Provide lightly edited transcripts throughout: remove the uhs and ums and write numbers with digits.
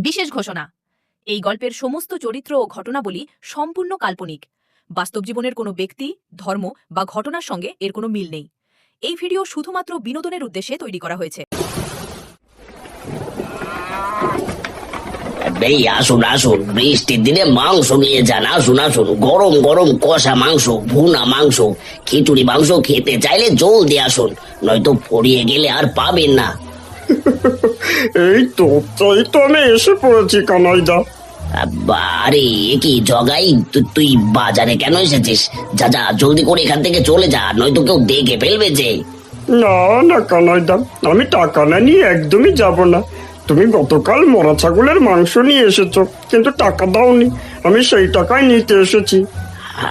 বিশেষ ঘোষণা, এই গল্পের সমস্ত চরিত্র ও ঘটনাবলী সম্পূর্ণ কাল্পনিক। বাস্তব জীবনের কোনো ব্যক্তি, ধর্ম বা ঘটনার সঙ্গে এর কোনো মিল নেই। এই ভিডিও শুধুমাত্র বিনোদনের উদ্দেশ্যে তৈরি করা হয়েছে। আসুন আসুন, বৃষ্টির দিনে মাংস নিয়ে যান। আসুন আসুন, গরম গরম কষা মাংস, ভুনা মাংস, খিচুড়ি মাংস খেতে চাইলে জলদি আসুন, নয়তো পড়িয়ে গেলে আর পাবেন না। এই তো আমি এসে পড়েছি কানাইদা। আরে কি জগাই, তুই বাজারে কেন এসেছিস? যা যা, জলদি করে এখান থেকে চলে যা, নয়তো কেউ দেখে ফেলবে যে। না না কানাইদা, আমি টাকা না নিয়ে একদমই যাব না। তুমি গতকাল মরা ছাগলের মাংস নিয়ে এসেছো, কিন্তু টাকা দাওনি। আমি সেই টাকাই নিতে এসেছি।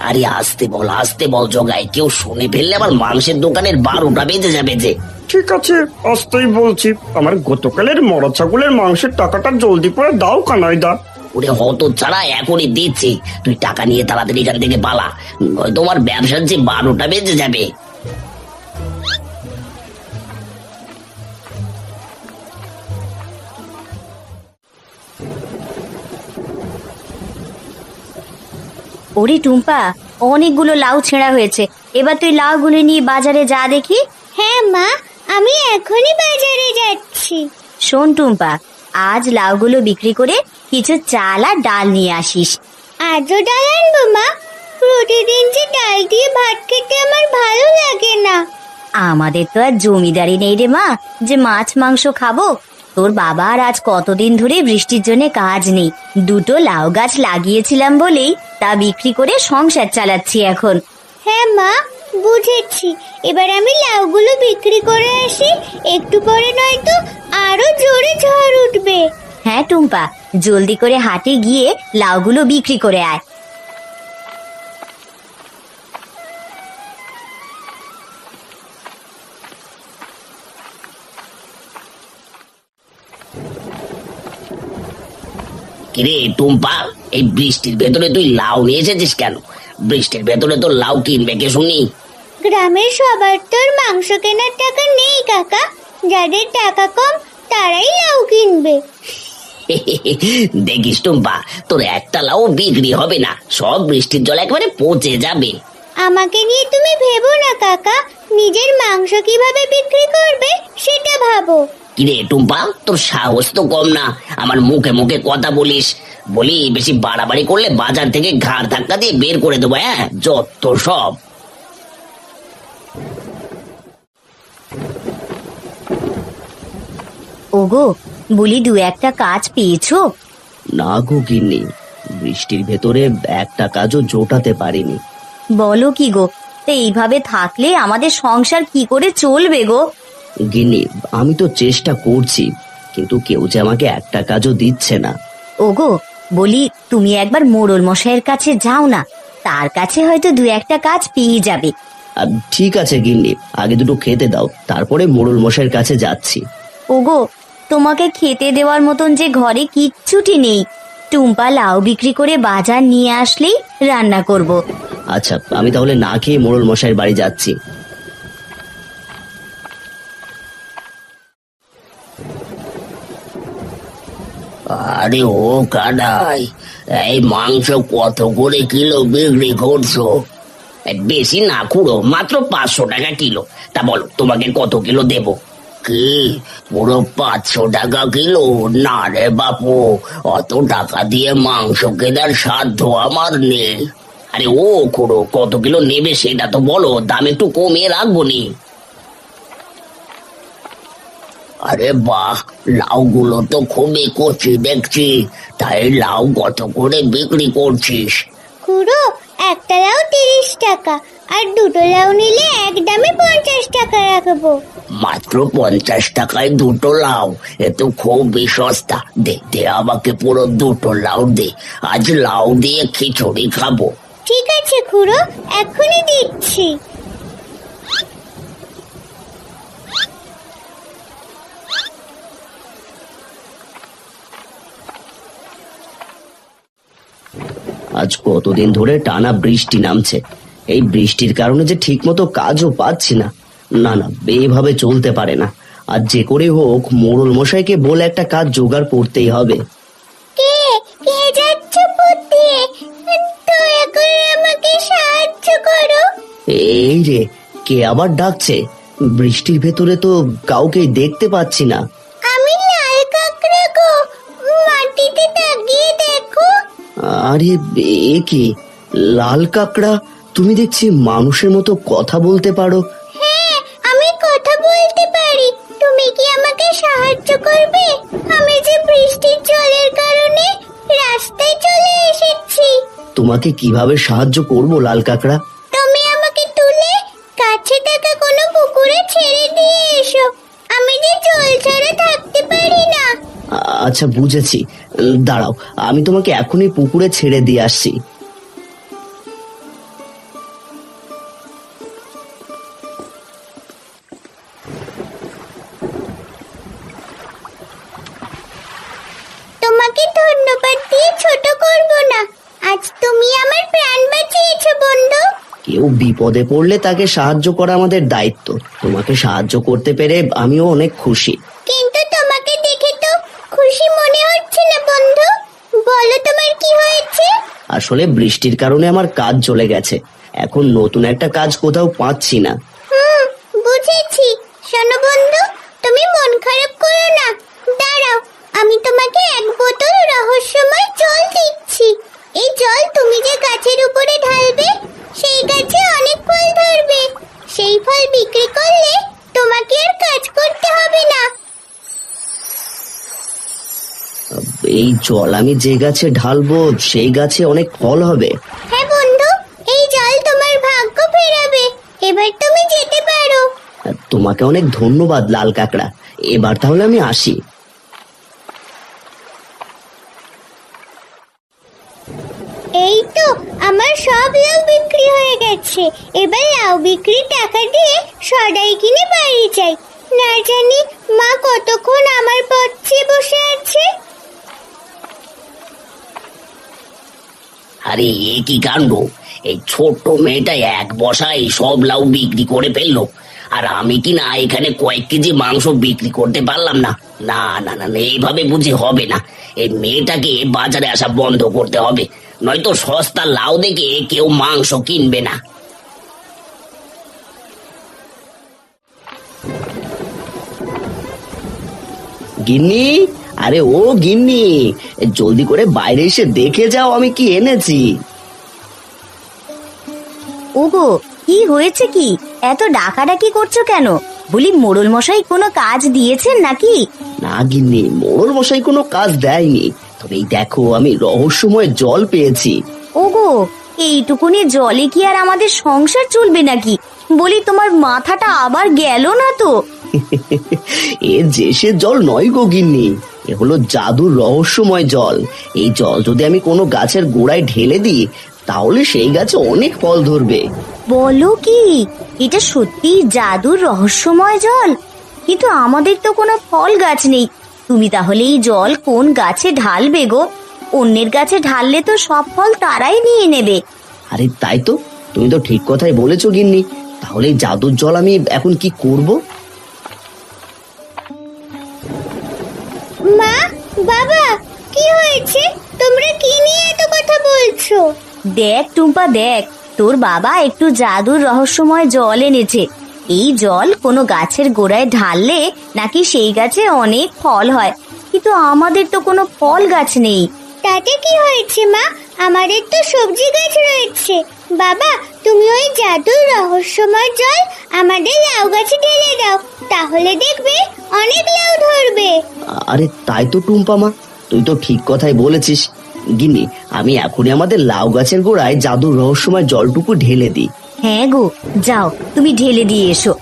আরে আসতে বল জগাই, কেউ শুনে ফেললে আবার মাংসের দোকানের 12টা বেজে যাবে যে। ঠিক আছে, আসতেই বলছি। আমার গতকালের মরা ছাগলের মাংসের টাকাটা জলদি করে দাও কানাইদা। ওরে হত ছাড়া, এখনই দিচ্ছি। তুই টাকা নিয়ে তাড়াতাড়ি এখান থেকে পালা, তোমার ব্যবসার যে 12টা বেজে যাবে। ওরে টুম্পা, অনেকগুলো লাউ ছেঁড়া হয়েছে। এবার তুই লাউগুলো নিয়ে বাজারে যা দেখি। হ্যাঁ মা, আমি এখনই বাজারে যাচ্ছি। শোন টুম্পা, আজ লাউগুলো বিক্রি করে কিছু চাল আর ডাল নিয়ে আসিস। আজও ডাল আনবো মা? প্রতিদিন যে ডাল দিয়ে ভাত খেতে আমার ভালো লাগে না। আমাদের তো আর জমিদারি নেই রে মা, যে মাছ মাংস খাবো। তোর বাবার আজ কতদিন ধরে বৃষ্টির জন্য কাজ নেই, দুটো লাউ গাছ লাগিয়েছিলাম বলেই তা বিক্রি করে সংসার চালাচ্ছি এখন। হ্যাঁ মা, বুঝেছি। এবার আমি লাউগুলো বিক্রি করে আসি, একটু পরে নয়তো আরো জোরে ঝড় উঠবে। হ্যাঁ টুম্পা, জলদি করে হাটে গিয়ে লাউগুলো বিক্রি করে আয়। কিরে টুম্পা, এই বৃষ্টির ভেতরে তুই লাউ নিয়ে এসেছিস কেন? বৃষ্টির ভেতরে তো লাউ কিনবে কে শুনি? গ্রামের সবার তো আর মাংস কেনার টাকা নেই কাকা। যাদের টাকা কম তারাই লাউ কিনবে। দেখিস টুম্পা, তোর একটা লাউ বিক্রি হবে না, সব বৃষ্টির জল একেবারে পচে যাবে। আমাকে নিয়ে তুমি ভেবো না কাকা, নিজের মাংস কিভাবে বিক্রি করবে সেটা ভাবো। কিরে টুম্পা, তোর সাহস তো কম না, আমার মুখে মুখে কথা বলিস। বলি বেশি বাড়াবাড়ি করলে বাজার থেকে ঘাড় ধাক্কা দিয়ে বের করে দেবো। হ্যাঁ, যত সব। ওগো, বলি দু একটা কাজ পেয়েছো? না গো গিন্নি, বৃষ্টির ভেতরে একটা কাজও জোটাতে পারিনি। বলো কি গো, তা এইভাবে থাকলে আমাদের সংসার কি করে চলবে গো? গিন্নি, আমি তো চেষ্টা করছি, কিন্তু কেউ যে আমাকে একটা কাজও দিচ্ছে না। ওগো, বলি তুমি একবার মোড়ল মশাইয়ের কাছে যাও না, তার কাছে হয়তো দু একটা কাজ পেয়ে যাবে। ঠিক আছে গিন্নি, আগে দুটো খেতে দাও, তারপরে মোড়ল মশাইয়ের কাছে যাচ্ছি। ওগো, তোমাকে খেতে দেওয়ার মতন যে ঘরে কিচ্ছুটি নেই। টুম্পা লাউ বিক্রি করে বাজার নিয়ে আসলেই রান্না করব। আচ্ছা, আমি তাহলে না খেয়ে মোড়ল মশাইয়ের বাড়ি যাচ্ছি। আরে ও কানাই, এই মাংস কত করে কিলো বিক্রি করছো? বেশি না খুড়ো, মাত্র 500 টাকা কিলো। তা বলো, তোমাকে কত কিলো দেব? কি পুরো 500 টাকা কিলো? না রে বাপু, অত টাকা দিয়ে মাংস কেনার সাধ্য আমার নেই। আরে ও খুড়ো, কত কিলো নেবে সেটা তো বলো, দাম একটু কমিয়ে রাখবো নি। আরে বাহ, লাউ গুলো তো খুবই কচি দেখছি, তাই লাউ কত করে বিক্রি করছিস? খুড়ো, একটা লাউ 30 টাকা, আর দুটো লাউ নিলে এক দামে 50 টাকা রাখবো। মাত্র 50 টাকায় দুটো লাউ? এ তো খুবই সস্তা। দে দে, আমাকে পুরো দুটো লাউ দে, আজ লাউ দিয়ে খিচুড়ি খাবো। ঠিক আছে খুড়ো, এখনই দিচ্ছি। আজ কতদিন ধরে টানা বৃষ্টি নামছে, এই বৃষ্টির কারণে যে ঠিক মতো কাজও পাচ্ছি না। না না, এইভাবে চলতে পারে না। আর যে করে হোক মোড়ল মশাইকে বলে একটা কাজ জোগাড় করতেই হবে। এই রে, কে আবার ডাকছে? বৃষ্টির ভেতরে তো কাউকে দেখতে পাচ্ছি না। আমি লাল কাকড়া গো, মাটিতে তাকিয়ে দেখো। আরে এ কি? লাল কাকড়া, তুমি দেখছি মানুষের মতো কথা বলতে পারো। হ্যাঁ, আমি কথা বলতে পারি। তুমি কি আমাকে সাহায্য করবে? আমি যে বৃষ্টির জলের কারণে রাস্তায় চলে এসেছি। তোমাকে কিভাবে সাহায্য করব লাল কাকড়া? তুমি আমাকে তুলে কাছে থাকা কোনো পুকুরে ছেড়ে দিয়ে এসো। আমি যে জল ছাড়া থাকতে পারি না। আচ্ছা বুঝেছি, দাঁড়াও, আমি তোমাকে এখনই পুকুরে ছেড়ে দিয়ে আসছি। তোমাকে ধন্যবাদ দিয়ে ছোট করব না। আজ তুমি আমার প্রাণ বাঁচিয়েছো বন্ধু। কেউ বিপদে পড়লে তাকে সাহায্য করা আমাদের দায়িত্ব। তোমাকে সাহায্য করতে পেরে আমিও অনেক খুশি। কিন্তু তোমাকে দেখে তো খুশি মনে হচ্ছে না বন্ধু। বলো তোমার কি হয়েছে? আসলে বৃষ্টির কারণে আমার কাজ চলে গেছে, এখন নতুন একটা কাজ কোথাও পাচ্ছি না। বুঝেছি। শোনো বন্ধু, তুমি মন খারাপ করো না। দাঁড়াও, আমি তোমাকে এক বোতল রহস্যময় জল দিচ্ছি। এই জল তুমি যে গাছের উপরে ঢালবে, সেই গাছে অনেক ফল ধরবে। সেই ফল বিক্রি করলে তোমাকে আর কাজ করতে হবে না। এই জল আমি যে গাছে ঢালবো সেই গাছে অনেক ফল হবে। হ্যাঁ বন্ধু, এই জল তোমার ভাগ্য ফেরাবে। এবার তুমি যেতে পারো। তোমাকে অনেক ধন্যবাদ লাল কাকড়া। এবার তাহলে আমি আসি। এই তো আমার সব লাউ বিক্রি হয়ে গেছে। এবার লাউ বিক্রির টাকা দিয়ে সদাই কিনে বাড়ি যাই। না জানি মা কতক্ষণ আমার পথে বসে আছে। আরে এ কি কাণ্ড! এই ছোট্ট মেয়েটা এক বসায় সব লাউ বিক্রি করে ফেললো, আর আমি কি না এখানে কয়েক কেজি মাংস বিক্রি করতে পারলাম না। না না না না, এইভাবে বুঝি হবে না। এই মেয়েটাকে বাজারে আসা বন্ধ করতে হবে, নয়তো সস্তা লাউ দেখে কেউ মাংস কিনবে না। গিন্নি, আরে ও গিন্নি, জলদি করে বাইরে এসে দেখে যাও আমি কি এনেছি। ওগো, কি হয়েছে কি? এত ডাকাডাকি করছো কেন? বলি মোড়ল মশাই কোনো কাজ দিয়েছেন নাকি? না গিন্নি, মোড়ল মশাই কোনো কাজ দেয়নি, তবে এই দেখো আমি রহস্যময় জল পেয়েছি। ওগো, এইটুকুনি জলে কি আর আমাদের সংসার চলবে নাকি? বলি তোমার মাথাটা আবার গেল না তো? এ যে সে জল নয় গো গিন্নি, এ হলো জাদুর রহস্যময় জল। এই জল যদি আমি কোনো গাছের গোড়ায় ঢেলে দিই, তাহলে সেই গাছে অনেক ফল ধরবে। বলো কি, এটা সত্যি জাদুর রহস্যময় জল? কিন্তু আমাদের তো কোনো ফল গাছ নেই। তুমি তাহলে এই জল কোন গাছে ঢালবে গো? অন্যের গাছে ঢাললে তো সব ফল তারাই নিয়ে নেবে। আরে তাই তো, তুমি তো ঠিক কথাই বলেছো গিন্নি। তাহলে এই জাদুর জল আমি এখন কি করব? মা, বাবা, কি হয়েছে? তোমরা কি নিয়ে এত কথা বলছো? দেখ টুম্পা দেখ, তোর বাবা একটু জাদুর রহস্যময় জল এনেছে। এই জল কোনো গাছের গোড়ায় ঢাললে নাকি সেই গাছে অনেক ফল হয়, কিন্তু আমাদের তো কোনো ফল গাছ নেই। তাতে কি হয়েছে মা? আমাদের তো সবজি গাছ রয়েছে। বাবা, তুমি ওই জাদুর রহস্যময় জল আমাদের লাউ গাছে ঢেলে দাও, তাহলে দেখবে অনেক লাউ ধরবে। আরে তাই তো টুম্পা মা, তুই তো ঠিক কথাই বলেছিস। গিন্নি, আমি এখনই আমাদের লাউ গাছের গোড়ায় জাদুর রহস্যময় জলটুকু ঢেলে দিই। হ্যাঁ গো, যাও তুমি ঢেলে দিয়ে এসো।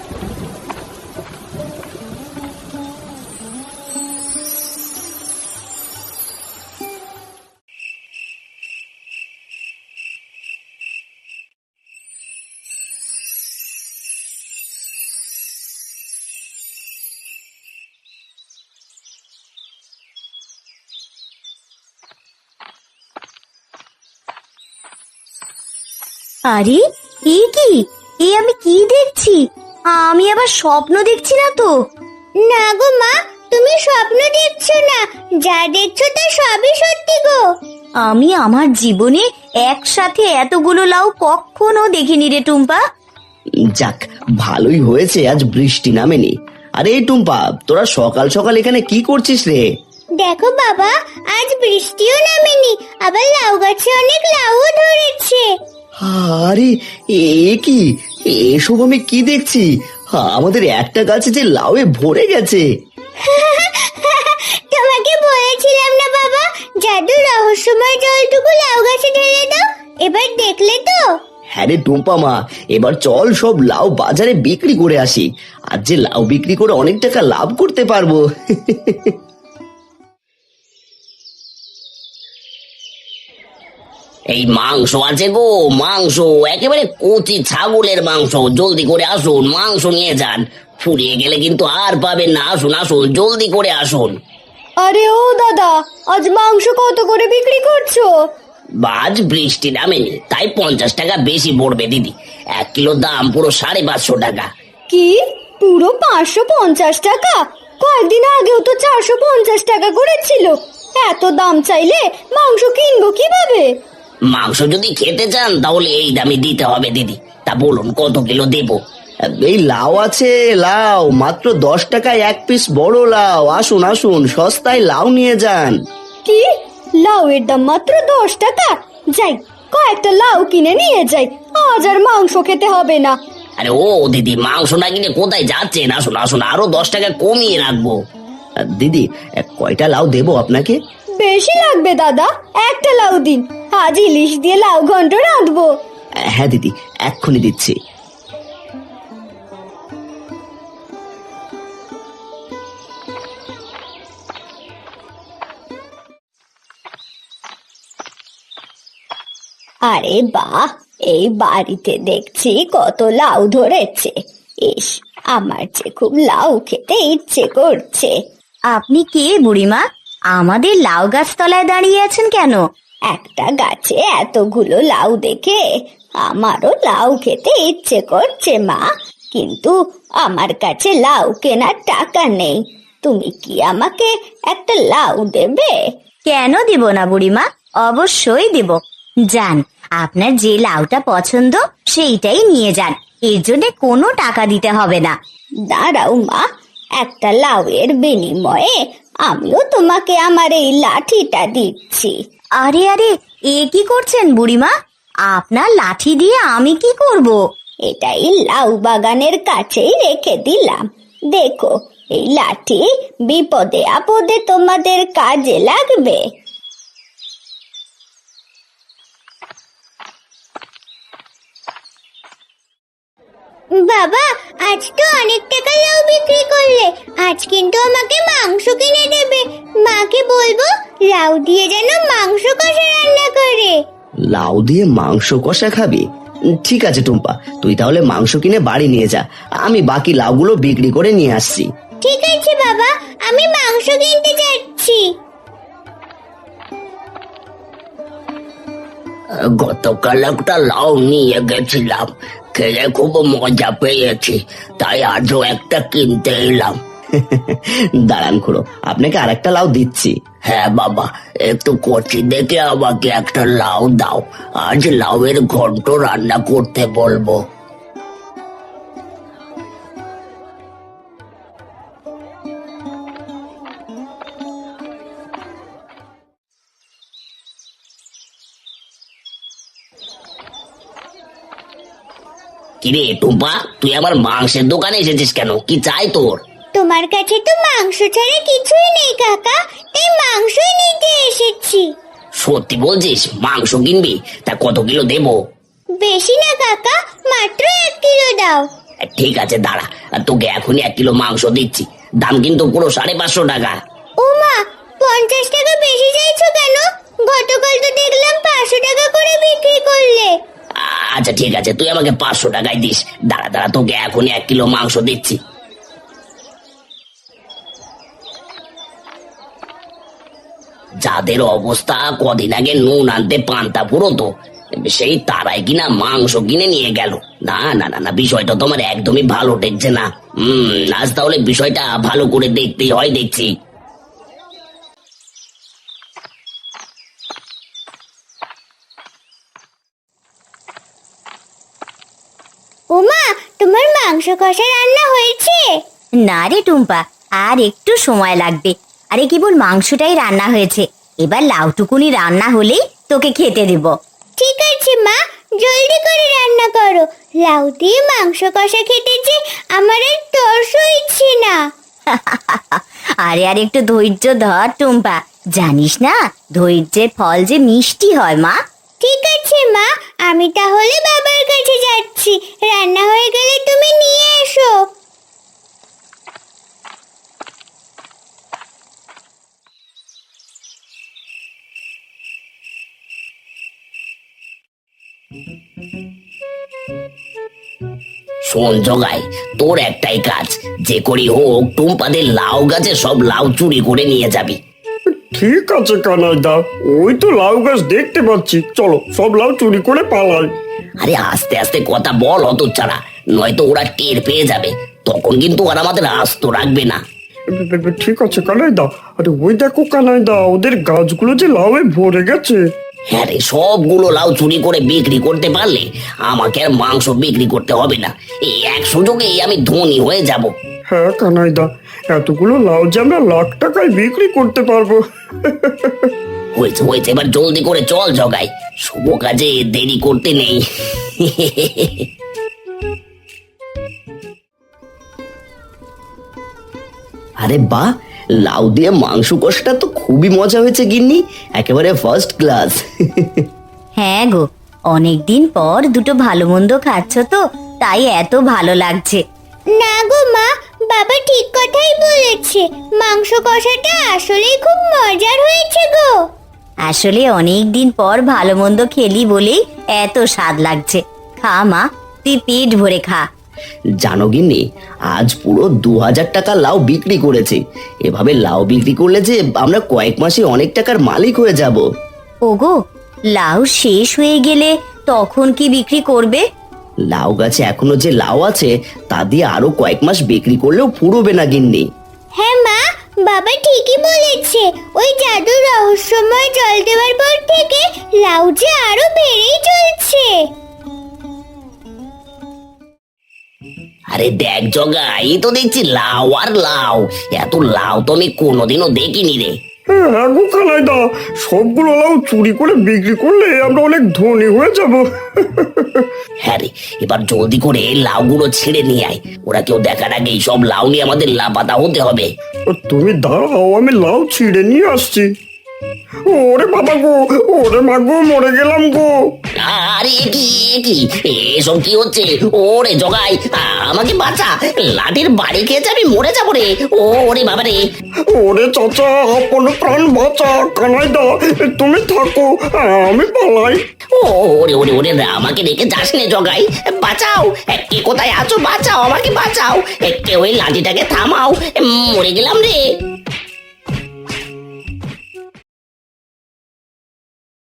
আরে এ কি? এ আমি কি দেখছি? আমি আবার স্বপ্ন দেখছি না তো? না গো মা, তুমি স্বপ্ন দেখছো না। যা দেখছো তা সবই সত্যি গো। আমি আমার জীবনে একসাথে এতগুলো লাউ কখনো দেখিনি রে টুম্পা। যাক, ভালোই হয়েছে আজ বৃষ্টি নামেনি। আরে এই টুম্পা, তোরা সকাল সকাল এখানে কি করছিস রে? দেখো বাবা, আজ বৃষ্টিও নামেনি, আবার লাউ গাছে অনেক লাউও ধরেছে। আরে এ কি, এসব আমি কি দেখছি? আমাদের একটা গাছে যে লাউয়ে ভরে গেছে। তোমাকে বলেছিলাম না বাবা, জাদু রহস্যময় জলটুকু লাউ গাছে ঢেলে দাও। এবার দেখলে তো? হ্যাঁ রে টুম্পা মা, এবার চল সব লাউ বাজারে বিক্রি করে আসি। আজ যে লাউ বিক্রি করে অনেক টাকা লাভ করতে পারবো। এই মাংস আছে গো, মাংস একেবারে কচি ছাগলের মাংস, জলদি করে আসুন, মাংস নিয়ে যান। ফুরিয়ে গেলে কিন্তু আর পাবেন না। আসুন আসুন, জলদি করে আসুন। আরে ও দাদা, আজ মাংস কত করে বিক্রি করছো? আজ বৃষ্টি নামেনি, তাই 50 টাকা বেশি পড়বে দিদি। 1 কিলো দাম পুরো 550 টাকা। কি, পুরো 550 টাকা? কয়েকদিন আগেও তো 450 টাকা করেছিল। এত দাম চাইলে মাংস কিনবো কিভাবে? মাংস যদি খেতে চান তাহলে এই দামে দিতে হবে দিদি। তা বলুন কত কিলো দেবো? এই লাউ আছে, লাউ মাত্র 10 টাকায় এক পিস বড় লাউ। আসুন আসুন, সস্তায় লাউ নিয়ে যান। কি, লাউয়ের দাম মাত্র 10 টাকা? যাই, কয়েকটা লাউ কিনে নিয়ে যাই, আজ আর মাংস খেতে হবে না। আরে ও দিদি, মাংস না কিনে কোথায় যাচ্ছেন? আসুন আসুন, আরো 10 টাকা কমিয়ে রাখবো। দিদি, কয়টা লাউ দেবো আপনাকে? বেশি লাগবে দাদা, একটা লাউ দিন, আজ ইলিশ দিয়ে লাউ ঘন্ট রাঁধবো। হ্যাঁ দিদি, এক্ষুনি দিচ্ছি। আরে বাহ, এই বাড়িতে দেখছি কত লাউ ধরেছে। ইস, আমার যে খুব লাউ খেতে ইচ্ছে করছে। আপনি কে বুড়িমা? আমাদের লাউ গাছ তলায় দাঁড়িয়ে আছেন কেন? একটা গাছে এতগুলো লাউ দেখে আমারও লাউ খেতে ইচ্ছে করছে মা, কিন্তু আমার কাছে লাউ কেনার টাকা নেই। তুমি কি আমাকে একটা লাউ দেবে? কেন দিব না বুড়িমা, অবশ্যই দিব। যান, আপনার যে লাউটা পছন্দ সেইটাই নিয়ে যান, এর জন্য কোনো টাকা দিতে হবে না। দাঁড়াও মা, একটা লাউয়ের বিনিময়ে আমিও তোমাকে আমার এই লাঠিটা দিচ্ছি। আরে আরে, এ কি করছেন বুড়িমা? আপনার লাঠি দিয়ে আমি কি করব? এটাই লাউ বাগানের কাছেই রেখে দিলাম। দেখো, এই লাঠি বিপদে আপদে তোমাদের কাজে লাগবে। বাবা, আজ তো অনেক টাকা লাউ বিক্রি করলে, আজ কিন্তু আমাকে মাংস কিনে দেবে। মাকে বলবো লাউ দিয়ে যেন মাংস কষা রান্না করে। লাউ দিয়ে মাংস কষা খাবি? ঠিক আছে টুম্পা, তুই তাহলে মাংস কিনে বাড়ি নিয়ে যা, আমি বাকি লাউগুলো বিক্রি করে নিয়ে আসছি। ঠিক আছে বাবা, আমি মাংস কিনতে যাচ্ছি। গতকাল একটা লাউ নিয়ে গেছিলাম, খেয়ে খুব মজা পেয়েছি, তাই আজও একটা কিনতে এলাম। দাঁড়ান খুড়ো, আপনাকে আরেকটা লাউ দিচ্ছি। হ্যাঁ বাবা, একটু কচি দেখে আমাকে একটা লাউ দাও, আজ লাউয়ের ঘন্ট রান্না করতে বলবো। কিরে টুম্পা, তুই আমার মাংসের দোকানে এসেছিস কেন? কি চাই তোর? তোমার কাছে তো মাংস ছাড়া কিছুই নেই কাকা, তাই মাংসই নিতে এসেছি। সত্যি বলছিস? মাংস কিনবি? তা কত কিলো দেবো? বেশি না কাকা, মাত্র 1 কিলো দাও। ঠিক আছে দাঁড়া, তোকে এখনই 1 কিলো মাংস দিচ্ছি। দাম কিন্তু পুরো 550 টাকা। ও মা, 50 টাকা বেশি চাইছো কেন? গতকাল তো দেখলাম 500 টাকা করে বিক্রি করলে। আচ্ছা ঠিক আছে, তুই আমাকে 500 টাকায় দিস। দাঁড়া দাঁড়া, তোকে এখনই 1 কিলো মাংস দিচ্ছি। যাদের অবস্থা কদিন আগে নুন আনতে পান্তা পুরোতো, সেই তারাই কিনা মাংস কিনে নিয়ে গেল। না না না না, বিষয়টা তোমার একদমই ভালো ঠেকছে না। আজ তাহলে বিষয়টা ভালো করে দেখতেই হয় দেখছি। ওমা, তোমার মাংস কষা রান্না হয়েছে? না রে টুম্পা, আর একটু সময় লাগবে। আরে কেবল মাংসটাই রান্না হয়েছে, এবার লাউটুকুনি রান্না হলেই তোকে খেতে দেব। ঠিক আছে মা, জলদি করে রান্না করো। লাউ দিয়ে মাংস কষা খেতে যে আমার আর তর সইছে না। আরে আর একটু ধৈর্য ধর টুম্পা, জানিস না ধৈর্যের ফল যে মিষ্টি হয় মা। ঠিক আছে মা, আমি তাহলে বাবার কাছে যাচ্ছি। রান্না হয়ে গেলে তুমি নিয়ে এসো। শোন জগাই, তোর একটাই কাজ, যে করি হোক টুম্পাদের লাউ গাছে সব লাউ চুরি করে নিয়ে যাবি। ঠিক আছে কানাইদা, ওই তো লাউ গাছ দেখতে পাচ্ছি, চলো সব লাউ চুরি করে পালাই। আরে আস্তে আস্তে কথা বল হতচ্ছাড়া, নয়তো ওরা টের পেয়ে যাবে, তখন কিন্তু আর আমাদের আস্ত রাখবে না। ঠিক আছে কানাইদা, আরে ওই দেখো কানাইদা, ওদের গাছগুলো যে লাউয়ে ভরে গেছে। হ্যাঁ রে, সবগুলো লাউ চুরি করে বিক্রি করতে পারলে আমাকে আর মাংস বিক্রি করতে হবে না, এই এক সুযোগেই আমি ধনী হয়ে যাব। হ্যাঁ কানাইদা, এতগুলো লাউ যে আমরা লাখ টাকায় বিক্রি করতে পারবো। হয়েছে হয়েছে, এবার জলদি করে চল জগাই, শুভ কাজে দেরি করতে নেই। আরে বাহ, লাউ দিয়ে মাংস কষাটা তো খুবই মজা হয়েছে গিন্নি, একেবারে ফার্স্ট ক্লাস। হ্যাঁ গো, অনেকদিন পর দুটো ভালো মন্দ খাচ্ছ তো, তাই এত ভালো লাগছে। না গো মা, বাবা ঠিক কথাই বলেছে। মাংস কষাটা আসলেই খুব মজার হয়েছে গো। আসলে অনেক দিন পর ভালো মন্দ খেলি বলেই এত স্বাদ লাগছে। খা মা, তুই পেট ভরে খা। জানো গিন্নি, আজ পুরো 2000 টাকা লাউ বিক্রি করেছি। এভাবে লাউ বিক্রি করলে যে আমরা কয়েক মাসে অনেক টাকার মালিক হয়ে যাব। ওগো, লাউ শেষ হয়ে গেলে তখন কি বিক্রি করবে? লাউ গাছে এখনো যে লাউ আছে তা দিয়ে আরো কয়েক মাস বিক্রি করলেও ফুরোবে না গিন্নি। হ্যাঁ মা, বাবা ঠিকই বলেছে। ওই জাদুর রহস্যময় জল দেওয়ার পর থেকে লাউ যে আরো বেড়েই চলছে। আরে দেখ জগা, এই তো দেখছি লাউ আর লাউ, এত লাউ তো আমি কোনোদিনও দেখিনি রে। হ্যাঁ গো কানাইদা, সবগুলো লাউ চুরি করে বিক্রি করলে আমরা অনেক ধনী হয়ে যাব। হ্যাঁ রে, এবার জলদি করে লাউগুলো ছেড়ে নিয়ে আয়, ওরা কেউ দেখার আগেই সব লাউ নিয়ে আমাদের লাপাতা হতে হবে। তুমি দাঁড়াও, আমি লাউ ছিঁড়ে নিয়ে আসছি। ওরে বাবা গো, ওরে মা গো, মরে গেলাম গো। আরে কি এসব কি হচ্ছে? ওরে জগাই, আমাকে বাঁচা, লাঠির বাড়ি খেয়েছে, আমি মরে যাবো রে। ওরে বাবা রে। ওরে চাচা, আপন প্রাণ বাঁচা। কানাইদা তুমি থাকো, আমি পালাই। ওরে ওরে ওরে, আমাকে রেখে যাস নে জগাই, বাঁচাও, কে কোথায় আছো? বাঁচাও, আমাকে বাঁচাও, কেউ ওই লাঠিটাকে থামাও, মরে গেলাম রে।